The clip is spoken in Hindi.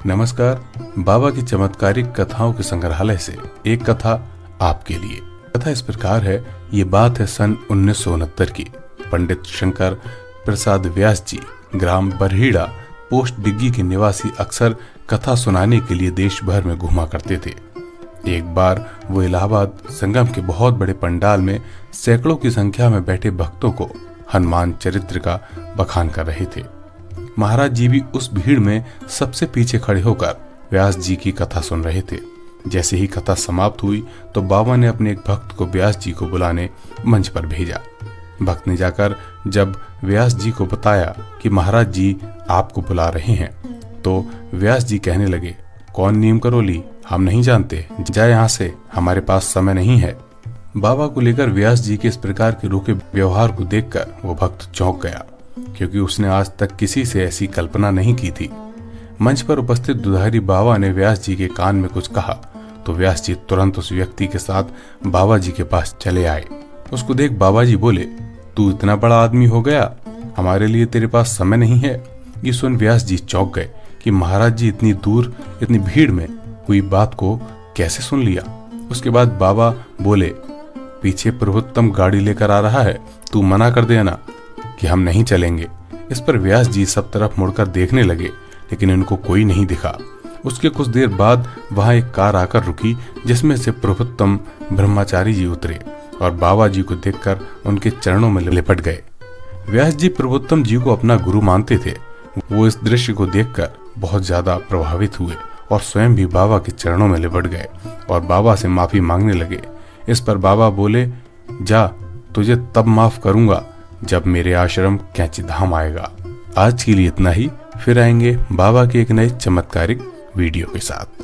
नमस्कार। बाबा की चमत्कारिक कथाओं के संग्रहालय से एक कथा आपके लिए। कथा इस प्रकार है। ये बात है सन 1969 की। पंडित शंकर प्रसाद व्यास जी ग्राम बरहीड़ा पोस्ट डिग्गी के निवासी अक्सर कथा सुनाने के लिए देश भर में घूमा करते थे। एक बार वो इलाहाबाद संगम के बहुत बड़े पंडाल में सैकड़ों की संख्या में बैठे भक्तों को हनुमान चरित्र का बखान कर रहे थे। महाराज जी भी उस भीड़ में सबसे पीछे खड़े होकर व्यास जी की कथा सुन रहे थे। जैसे ही कथा समाप्त हुई तो बाबा ने अपने एक भक्त को व्यास जी को बुलाने मंच पर भेजा। भक्त ने जाकर जब व्यास जी को बताया कि महाराज जी आपको बुला रहे हैं, तो व्यास जी कहने लगे, कौन नीम करोली, हम नहीं जानते, जाए यहाँ से, हमारे पास समय नहीं है। बाबा को लेकर व्यास जी के इस प्रकार के रूखे व्यवहार को देखकर वो भक्त चौंक गया, क्योंकि उसने आज तक किसी से ऐसी कल्पना नहीं की थी। मंच पर उपस्थित दुधारी बाबा ने व्यास जी के कान में कुछ कहा तो व्यास जी तुरंत उस व्यक्ति के साथ बाबा जी के पास चले आए। उसको देख बाबा जी बोले, तू इतना बड़ा आदमी हो गया, हमारे लिए तेरे पास समय नहीं है। ये सुन व्यास जी चौंक गए कि महाराज जी इतनी दूर इतनी भीड़ में हुई बात को कैसे सुन लिया। उसके बाद बाबा बोले, पीछे प्रभुत्तम गाड़ी लेकर आ रहा है, तू मना कर देना कि हम नहीं चलेंगे। इस पर व्यास जी सब तरफ मुड़कर देखने लगे, लेकिन इनको कोई नहीं दिखा। उसके कुछ देर बाद वहां एक कार आकर रुकी, जिसमें से प्रभुत्तम ब्रह्मचारी जी उतरे और बाबा जी को देखकर उनके चरणों में लिपट गए। व्यास जी प्रभुत्तम जी को अपना गुरु मानते थे। वो इस दृश्य को देखकर बहुत ज्यादा प्रभावित हुए और स्वयं भी बाबा के चरणों में लिपट गए और बाबा से माफी मांगने लगे। इस पर बाबा बोले, जा, तुझे तब माफ करूंगा जब मेरे आश्रम कैंची धाम आएगा। आज के लिए इतना ही, फिर आएंगे बाबा के एक नए चमत्कारिक वीडियो के साथ।